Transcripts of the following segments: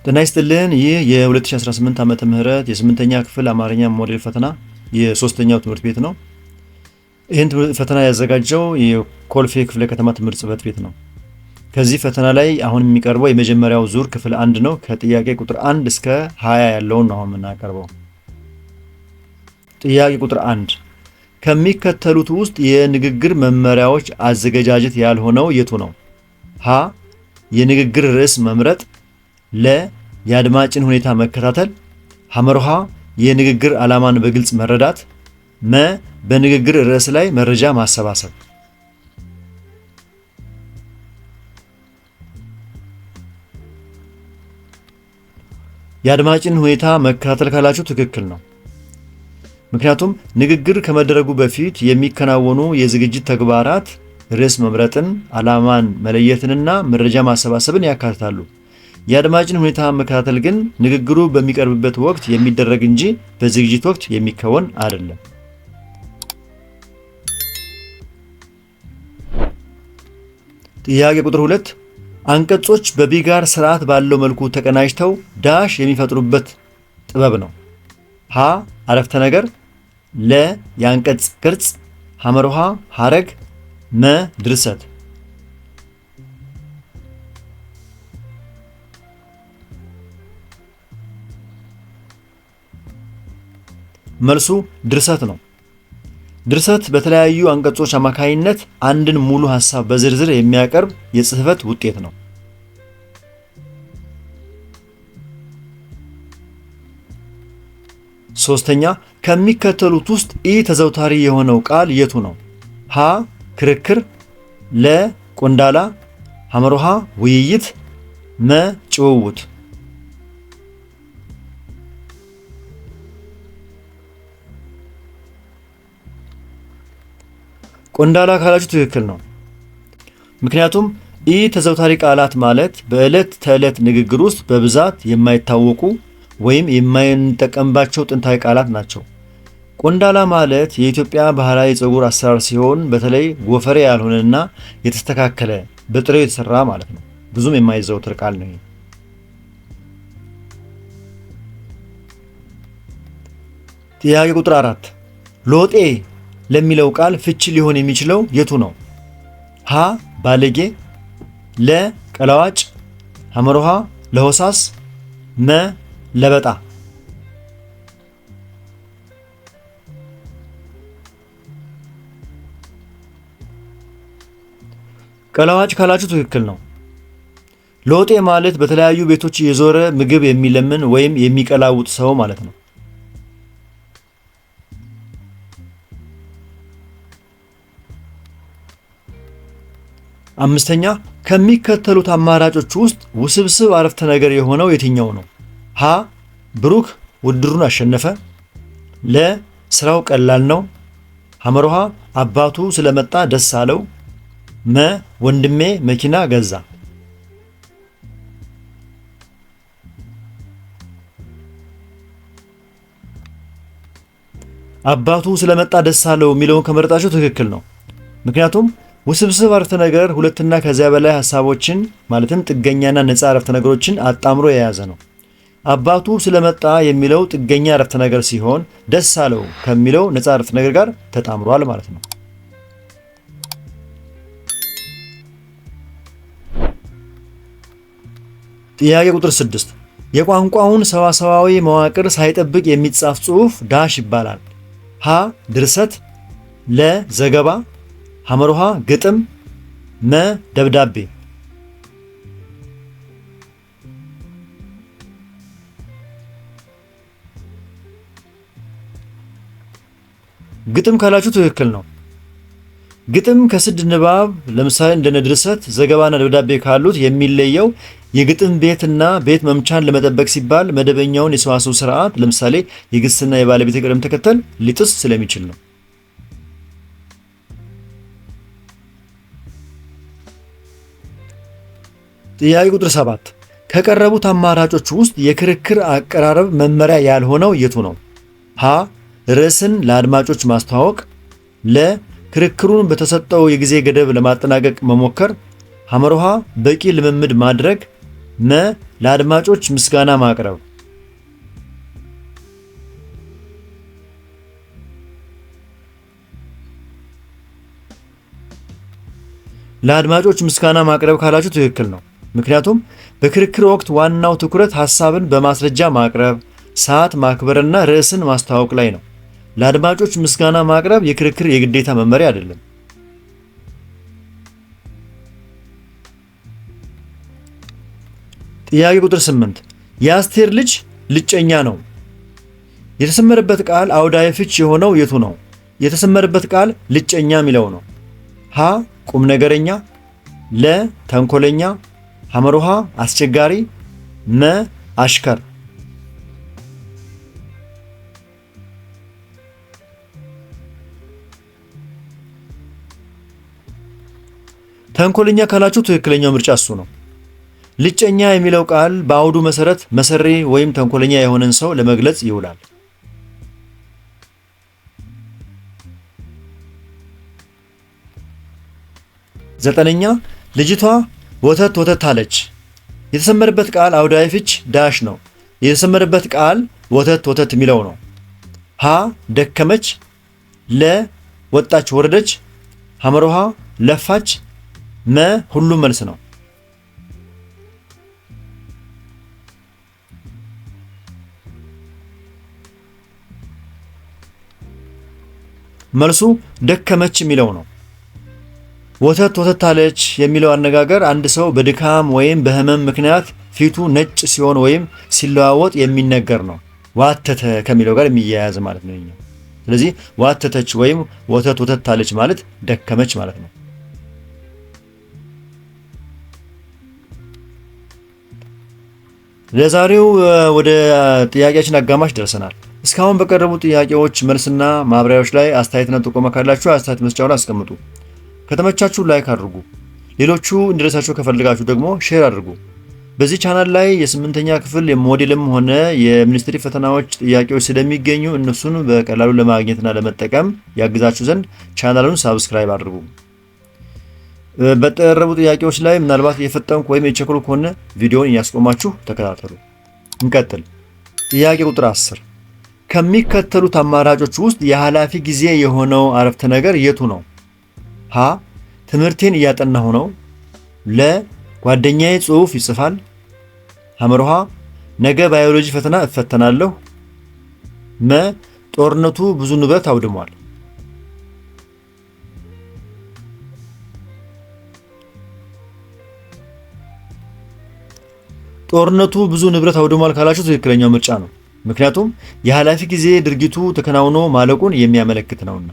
ጤና ይስጥልን። ይህ የ2018 ዓመተ ምህረት የ8ኛ ክፍል አማርኛ ሞዴል ፈተና የሶስተኛው ትምህርት ቤት ነው። ይህን ፈተና ያዘጋጀው የኮልፌ ክፍለ ከተማ ትምህርት ጽሕፈት ቤት ነው። ከዚህ ፈተና ላይ አሁን የሚቀርበው የመጀመሪያው ዙር ክፍል 1 ነው። ከጥያቄ ቁጥር 1 እስከ 20 ያለውን ነው አሁን የምናቀርበው። ጥያቄ ቁጥር 1 ከሚከተሉት ውስጥ የንግግር መመሪያዎች አዘገጃጀት ያልሆነው የቱ ነው? ሀ የንግግር ርዕስ መምረጥ፣ ለ የአድማጭን ሁኔታ መከታተል፣ ሐመርሃ የንግግር ዓላማን በግልጽ መረዳት፣ መ በንግግር ርዕስ ላይ መረጃ ማሰባሰብ። የአድማጭን ሁኔታ መከታተል ካላችሁ ትክክል ነው። ምክንያቱም ንግግር ከመደረጉ በፊት የሚከናወኑ የዝግጅት ተግባራት ርዕስ መምረጥን፣ ዓላማን መለየትንና መረጃ ማሰባሰብን ያካትታሉ። የአድማጭን ሁኔታ መከታተል ግን ንግግሩ በሚቀርብበት ወቅት የሚደረግ እንጂ በዝግጅት ወቅት የሚከወን አይደለም። ጥያቄ ቁጥር 2 አንቀጾች በቢጋር ስርዓት ባለው መልኩ ተቀናጅተው ዳሽ የሚፈጥሩበት ጥበብ ነው። ሀ አረፍተ ነገር፣ ለ የአንቀጽ ቅርጽ፣ ሐመርሃ ሐረግ፣ መ ድርሰት። መልሱ ድርሰት ነው። ድርሰት በተለያዩ አንቀጾች አማካይነት አንድን ሙሉ ሐሳብ በዝርዝር የሚያቀርብ የጽሕፈት ውጤት ነው። ሶስተኛ ከሚከተሉት ውስጥ ኢ ተዘውታሪ የሆነው ቃል የቱ ነው? ሀ ክርክር፣ ለ ቆንዳላ፣ ሐመርሃ ውይይት፣ መ ጭውውት። ቆንዳላ ካላችሁ ትክክል ነው። ምክንያቱም ኢ ተዘውታሪ ቃላት ማለት በዕለት ተዕለት ንግግር ውስጥ በብዛት የማይታወቁ ወይም የማይንጠቀምባቸው ጥንታዊ ቃላት ናቸው። ቆንዳላ ማለት የኢትዮጵያ ባህላዊ የፀጉር አሰራር ሲሆን በተለይ ጎፈሬ ያልሆነና የተስተካከለ በጥሬው የተሰራ ማለት ነው። ብዙም የማይዘወትር ቃል ነው። ጥያቄ ቁጥር 4 ሎጤ ለሚለው ቃል ፍቺ ሊሆን የሚችለው የቱ ነው? ሀ ባለጌ፣ ለ ቀላዋጭ፣ ሐመርሃ ለሆሳስ፣ መ ለበጣ። ቀላዋጭ ካላችሁ ትክክል ነው። ሎጤ ማለት በተለያዩ ቤቶች የዞረ ምግብ የሚለምን ወይም የሚቀላውጥ ሰው ማለት ነው። አምስተኛ ከሚከተሉት አማራጮች ውስጥ ውስብስብ አረፍተ ነገር የሆነው የትኛው ነው? ሀ ብሩክ ውድድሩን አሸነፈ፣ ለ ስራው ቀላል ነው፣ ሐመርሃ አባቱ ስለመጣ ደስ አለው፣ መ ወንድሜ መኪና ገዛ። አባቱ ስለመጣ ደስ አለው የሚለውን ከመረጣችሁ ትክክል ነው። ምክንያቱም ውስብስብ አረፍተ ነገር ሁለትና ከዚያ በላይ ሐሳቦችን ማለትም ጥገኛና ነፃ አረፍተ ነገሮችን አጣምሮ የያዘ ነው። አባቱ ስለመጣ የሚለው ጥገኛ አረፍተ ነገር ሲሆን ደስ አለው ከሚለው ነፃ አረፍተ ነገር ጋር ተጣምሯል ማለት ነው። ጥያቄ ቁጥር 6 የቋንቋውን ሰዋሰዋዊ መዋቅር ሳይጠብቅ የሚጻፍ ጽሑፍ ዳሽ ይባላል። ሀ ድርሰት፣ ለ ዘገባ፣ ሐመርሃ ግጥም፣ መ ደብዳቤ። ግጥም ካላችሁ ትክክል ነው። ግጥም ከስድ ንባብ ለምሳሌ እንደነ ድርሰት፣ ዘገባና ደብዳቤ ካሉት የሚለየው የግጥም ቤትና ቤት መምቻን ለመጠበቅ ሲባል መደበኛውን የሰዋስው ስርዓት ለምሳሌ የግስና የባለቤት ቅደም ተከተል ሊጥስ ስለሚችል ነው። ጥያቄ ቁጥር 7 ከቀረቡት አማራጮች ውስጥ የክርክር አቀራረብ መመሪያ ያልሆነው የቱ ነው? ሀ ርዕስን ለአድማጮች ማስተዋወቅ፣ ለ ክርክሩን በተሰጠው የጊዜ ገደብ ለማጠናቀቅ መሞከር፣ ሐመርሃ በቂ ልምምድ ማድረግ፣ መ ለአድማጮች ምስጋና ማቅረብ። ለአድማጮች ምስጋና ማቅረብ ካላችሁ ትክክል ነው። ምክንያቱም በክርክር ወቅት ዋናው ትኩረት ሐሳብን በማስረጃ ማቅረብ፣ ሰዓት ማክበርና ርዕስን ማስተዋወቅ ላይ ነው። ለአድማጮች ምስጋና ማቅረብ የክርክር የግዴታ መመሪያ አይደለም። ጥያቄ ቁጥር 8 የአስቴር ልጅ ልጨኛ ነው። የተሰመረበት ቃል አውዳዊ ፍች የሆነው የቱ ነው? የተሰመረበት ቃል ልጨኛ የሚለው ነው። ሀ ቁም ነገረኛ፣ ለ ተንኮለኛ፣ ሐመሩሃ አስቸጋሪ፣ መ አሽከር። ተንኮለኛ ካላችሁ ትክክለኛው ምርጫ እሱ ነው። ልጨኛ የሚለው ቃል በአውዱ መሰረት መሰሪ ወይም ተንኮለኛ የሆነን ሰው ለመግለጽ ይውላል። ዘጠነኛ ልጅቷ ወተት ወተት አለች። የተሰመረበት ቃል አውዳዊ ፍች ዳሽ ነው። የተሰመረበት ቃል ወተት ወተት የሚለው ነው። ሀ ደከመች፣ ለ ወጣች ወረደች፣ ሐመሮሃ ለፋች፣ መ ሁሉም መልስ ነው። መልሱ ደከመች የሚለው ነው። ወተት ወተት አለች የሚለው አነጋገር አንድ ሰው በድካም ወይም በህመም ምክንያት ፊቱ ነጭ ሲሆን ወይም ሲለዋወጥ የሚነገር ነው። ዋተተ ከሚለው ጋር የሚያያዝ ማለት ነው። ስለዚህ ዋተተች ወይም ወተት ወተት አለች ማለት ደከመች ማለት ነው። ለዛሬው ወደ ጥያቄያችን አጋማሽ ደርሰናል። እስካሁን በቀረቡ ጥያቄዎች መልስና ማብራሪያዎች ላይ አስተያየትና ጥቆማ ካላችሁ አስተያየት መስጫው ላይ አስቀምጡ። ከተመቻችሁ ላይክ አድርጉ። ሌሎቹ እንዲደርሳቸው ከፈልጋችሁ ደግሞ ሼር አድርጉ። በዚህ ቻናል ላይ የስምንተኛ ክፍል የሞዴልም ሆነ የሚኒስትሪ ፈተናዎች ጥያቄዎች ስለሚገኙ እነሱን በቀላሉ ለማግኘትና ለመጠቀም ያግዛችሁ ዘንድ ቻናሉን ሳብስክራይብ አድርጉ። በተቀረቡ ጥያቄዎች ላይ ምናልባት የፈጠንኩ ወይም የቸኮልኩ ከሆነ ቪዲዮውን እያስቆማችሁ ተከታተሉ። እንቀጥል። ጥያቄ ቁጥር 10 ከሚከተሉት አማራጮች ውስጥ የኃላፊ ጊዜ የሆነው አረፍተ ነገር የቱ ነው? ሀ ትምህርቴን እያጠናሁ ነው፣ ለ ጓደኛዬ ጽሑፍ ይጽፋል፣ ሐመርሃ ነገ ባዮሎጂ ፈተና እፈተናለሁ፣ መ ጦርነቱ ብዙ ንብረት አውድሟል። ጦርነቱ ብዙ ንብረት አውድሟል ካላችሁ ትክክለኛው ምርጫ ነው። ምክንያቱም የኃላፊ ጊዜ ድርጊቱ ተከናውኖ ማለቁን የሚያመለክት ነውና።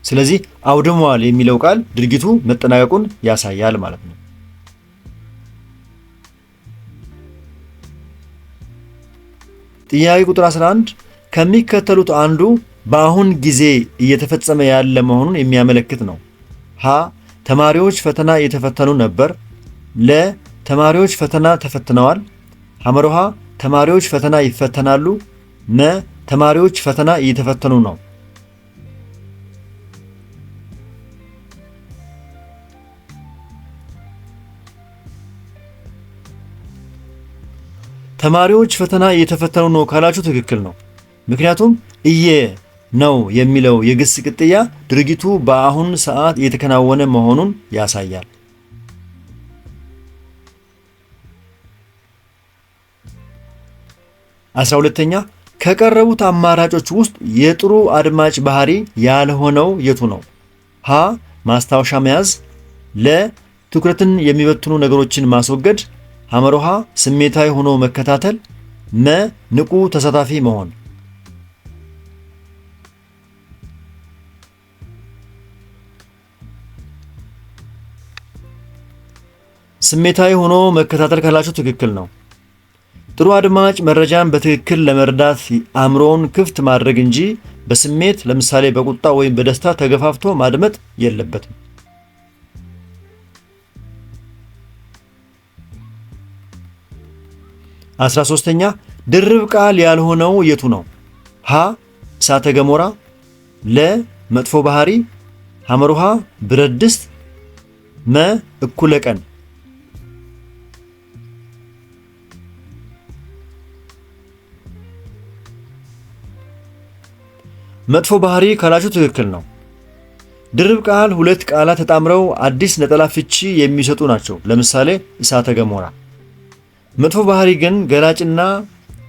ስለዚህ አውድሟል የሚለው ቃል ድርጊቱ መጠናቀቁን ያሳያል ማለት ነው። ጥያቄ ቁጥር 11 ከሚከተሉት አንዱ በአሁን ጊዜ እየተፈጸመ ያለ መሆኑን የሚያመለክት ነው። ሀ ተማሪዎች ፈተና እየተፈተኑ ነበር፣ ለ ተማሪዎች ፈተና ተፈትነዋል፣ ሐመርሃ ተማሪዎች ፈተና ይፈተናሉ፣ መ ተማሪዎች ፈተና እየተፈተኑ ነው። ተማሪዎች ፈተና እየተፈተኑ ነው ካላችሁ ትክክል ነው። ምክንያቱም እየ ነው የሚለው የግስ ቅጥያ ድርጊቱ በአሁን ሰዓት እየተከናወነ መሆኑን ያሳያል። 12ኛ ከቀረቡት አማራጮች ውስጥ የጥሩ አድማጭ ባህሪ ያልሆነው የቱ ነው? ሀ ማስታወሻ መያዝ፣ ለ ትኩረትን የሚበትኑ ነገሮችን ማስወገድ፣ ሐመርሃ ስሜታዊ ሆኖ መከታተል፣ መ ንቁ ተሳታፊ መሆን። ስሜታዊ ሆኖ መከታተል ካላችሁ ትክክል ነው። ጥሩ አድማጭ መረጃን በትክክል ለመረዳት አእምሮውን ክፍት ማድረግ እንጂ በስሜት ለምሳሌ በቁጣ ወይም በደስታ ተገፋፍቶ ማድመጥ የለበትም። 13ኛ ድርብ ቃል ያልሆነው የቱ ነው? ሀ እሳተ ገሞራ፣ ለ መጥፎ ባህሪ፣ ሐመርሃ ብረት ድስት፣ መ እኩለ ቀን። መጥፎ ባህሪ ካላችሁ ትክክል ነው። ድርብ ቃል ሁለት ቃላት ተጣምረው አዲስ ነጠላ ፍቺ የሚሰጡ ናቸው። ለምሳሌ እሳተ ገሞራ። መጥፎ ባህሪ ግን ገላጭና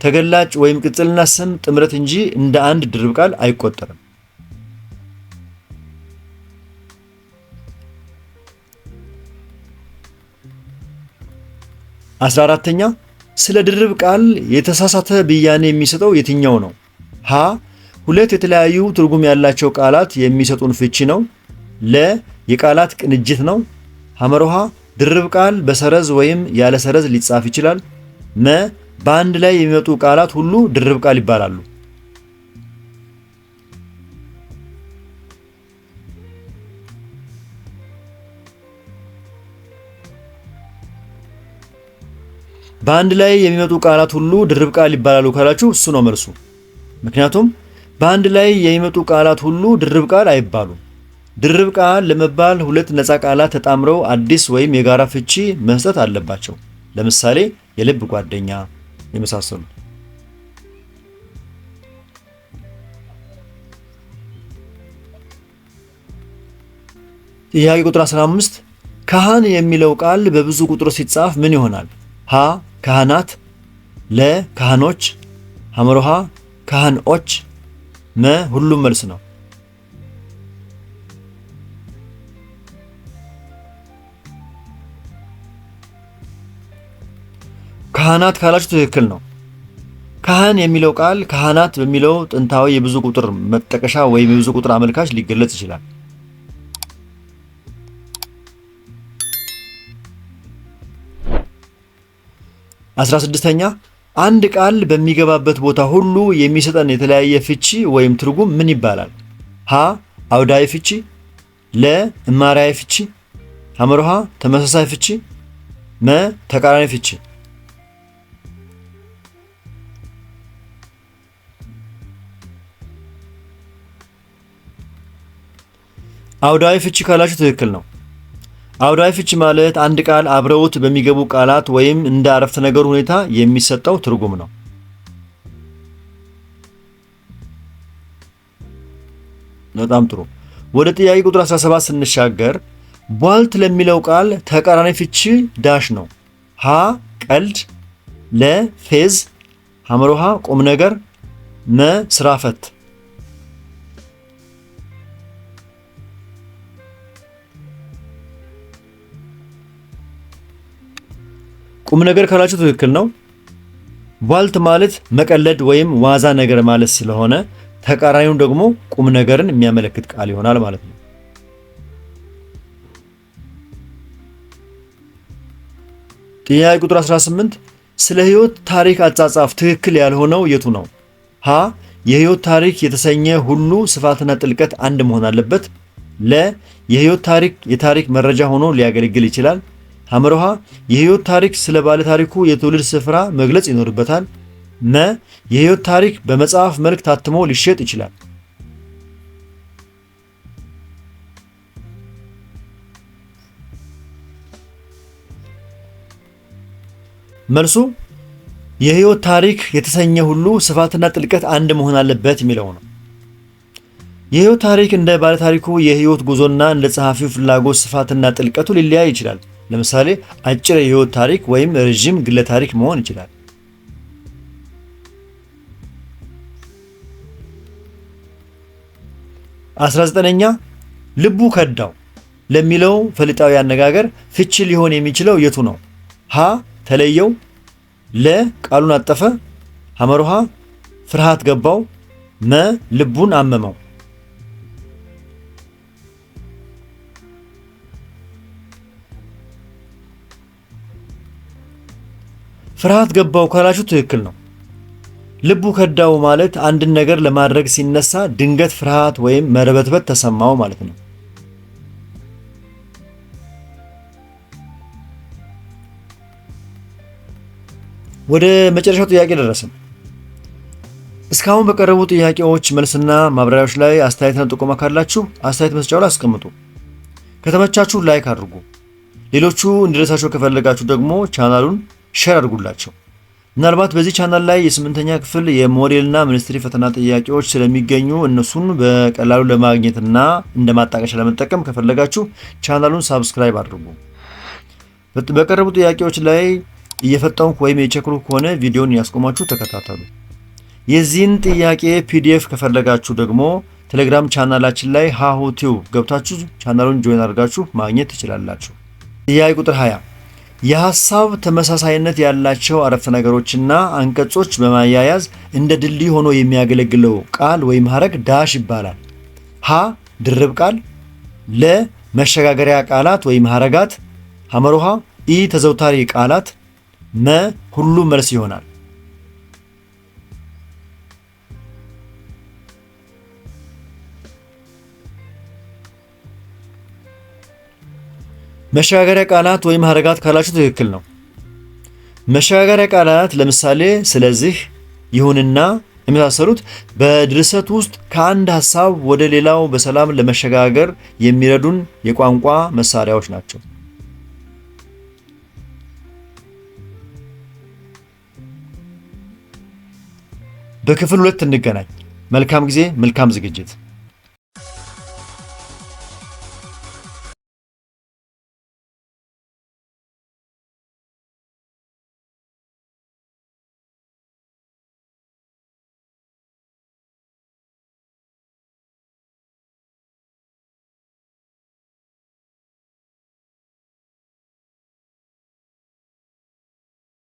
ተገላጭ ወይም ቅጽልና ስም ጥምረት እንጂ እንደ አንድ ድርብ ቃል አይቆጠርም። 14ኛ ስለ ድርብ ቃል የተሳሳተ ብያኔ የሚሰጠው የትኛው ነው? ሀ ሁለት የተለያዩ ትርጉም ያላቸው ቃላት የሚሰጡን ፍቺ ነው። ለ የቃላት ቅንጅት ነው። ሐመሮሃ ድርብ ቃል በሰረዝ ወይም ያለ ሰረዝ ሊጻፍ ይችላል። መ በአንድ ላይ የሚመጡ ቃላት ሁሉ ድርብ ቃል ይባላሉ። በአንድ ላይ የሚመጡ ቃላት ሁሉ ድርብ ቃል ይባላሉ ካላችሁ እሱ ነው መልሱ። ምክንያቱም በአንድ ላይ የሚመጡ ቃላት ሁሉ ድርብ ቃል አይባሉም። ድርብ ቃል ለመባል ሁለት ነፃ ቃላት ተጣምረው አዲስ ወይም የጋራ ፍቺ መስጠት አለባቸው። ለምሳሌ የልብ ጓደኛ የመሳሰሉት። ጥያቄ ቁጥር 15 ካህን የሚለው ቃል በብዙ ቁጥር ሲጻፍ ምን ይሆናል? ሀ ካህናት፣ ለ ካህኖች፣ ሐመሮሃ ካህንዎች፣ መ ሁሉም መልስ ነው። ካህናት ካላችሁ ትክክል ነው። ካህን የሚለው ቃል ካህናት በሚለው ጥንታዊ የብዙ ቁጥር መጠቀሻ ወይም የብዙ ቁጥር አመልካች ሊገለጽ ይችላል። 16ኛ አንድ ቃል በሚገባበት ቦታ ሁሉ የሚሰጠን የተለያየ ፍቺ ወይም ትርጉም ምን ይባላል? ሀ አውዳዊ ፍቺ፣ ለ እማሪያዊ ፍቺ፣ ሐመሮሃ ተመሳሳይ ፍቺ፣ መ ተቃራኒ ፍቺ። አውዳዊ ፍቺ ካላችሁ ትክክል ነው። አውዳዊ ፍቺ ማለት አንድ ቃል አብረውት በሚገቡ ቃላት ወይም እንደ አረፍተ ነገር ሁኔታ የሚሰጠው ትርጉም ነው። በጣም ጥሩ። ወደ ጥያቄ ቁጥር 17 ስንሻገር ቧልት ለሚለው ቃል ተቃራኒ ፍቺ ዳሽ ነው። ሀ ቀልድ፣ ለ ፌዝ፣ ሐመሮሃ ቁም ነገር፣ መ ስራ ፈት። ቁም ነገር ካላችሁ ትክክል ነው። ቧልት ማለት መቀለድ ወይም ዋዛ ነገር ማለት ስለሆነ ተቃራኒው ደግሞ ቁም ነገርን የሚያመለክት ቃል ይሆናል ማለት ነው። ጥያቄ ቁጥር 18 ስለ ሕይወት ታሪክ አጻጻፍ ትክክል ያልሆነው የቱ ነው? ሀ የሕይወት ታሪክ የተሰኘ ሁሉ ስፋትና ጥልቀት አንድ መሆን አለበት። ለ የሕይወት ታሪክ የታሪክ መረጃ ሆኖ ሊያገለግል ይችላል። ሐመሮሃ የሕይወት ታሪክ ስለ ባለ ታሪኩ የትውልድ ስፍራ መግለጽ ይኖርበታል። መ የሕይወት ታሪክ በመጽሐፍ መልክ ታትሞ ሊሸጥ ይችላል። መልሱ የሕይወት ታሪክ የተሰኘ ሁሉ ስፋትና ጥልቀት አንድ መሆን አለበት የሚለው ነው። የሕይወት ታሪክ እንደ ባለ ታሪኩ የሕይወት ጉዞና እንደ ጸሐፊው ፍላጎት ስፋትና ጥልቀቱ ሊለያይ ይችላል። ለምሳሌ አጭር የሕይወት ታሪክ ወይም ረዥም ግለ ታሪክ መሆን ይችላል። 19ኛ ልቡ ከዳው ለሚለው ፈሊጣዊ አነጋገር ፍቺ ሊሆን የሚችለው የቱ ነው? ሀ ተለየው፣ ለ ቃሉን አጠፈ፣ ሐመሮሃ ፍርሃት ገባው፣ መ ልቡን አመመው። ፍርሃት ገባው ካላችሁ ትክክል ነው። ልቡ ከዳው ማለት አንድን ነገር ለማድረግ ሲነሳ ድንገት ፍርሃት ወይም መርበትበት ተሰማው ማለት ነው። ወደ መጨረሻው ጥያቄ ደረስን። እስካሁን በቀረቡ ጥያቄዎች መልስና ማብራሪያዎች ላይ አስተያየትና ጥቆማ ካላችሁ አስተያየት መስጫው ላይ አስቀምጡ። ከተመቻችሁ ላይክ አድርጉ። ሌሎቹ እንዲደርሳቸው ከፈለጋችሁ ደግሞ ቻናሉን ሼር አድርጉላቸው። ምናልባት በዚህ ቻናል ላይ የ8ኛ ክፍል የሞዴልና ሚኒስትሪ ፈተና ጥያቄዎች ስለሚገኙ እነሱን በቀላሉ ለማግኘትና እንደ ማጣቀሻ ለመጠቀም ከፈለጋችሁ ቻናሉን ሳብስክራይብ አድርጉ። በቀረቡ ጥያቄዎች ላይ እየፈጠንኩ ወይም የቸክሩ ከሆነ ቪዲዮን ያስቆማችሁ ተከታተሉ። የዚህን ጥያቄ ፒዲኤፍ ከፈለጋችሁ ደግሞ ቴሌግራም ቻናላችን ላይ ሃሁ ቲዩብ ገብታችሁ ቻናሉን ጆይን አድርጋችሁ ማግኘት ትችላላችሁ። ጥያቄ ቁጥር 20 የሐሳብ ተመሳሳይነት ያላቸው አረፍተ ነገሮችና አንቀጾች በማያያዝ እንደ ድልድይ ሆኖ የሚያገለግለው ቃል ወይም ሐረግ ዳሽ ይባላል። ሀ ድርብ ቃል፣ ለ መሸጋገሪያ ቃላት ወይም ሐረጋት፣ ሐመሮሃ ኢ ተዘውታሪ ቃላት፣ መ ሁሉም መልስ ይሆናል። መሸጋገሪያ ቃላት ወይም ሐረጋት ካላችሁ ትክክል ነው። መሸጋገሪያ ቃላት ለምሳሌ ስለዚህ፣ ይሁንና የመሳሰሉት በድርሰት ውስጥ ከአንድ ሐሳብ ወደ ሌላው በሰላም ለመሸጋገር የሚረዱን የቋንቋ መሳሪያዎች ናቸው። በክፍል 2 እንገናኝ። መልካም ጊዜ፣ መልካም ዝግጅት።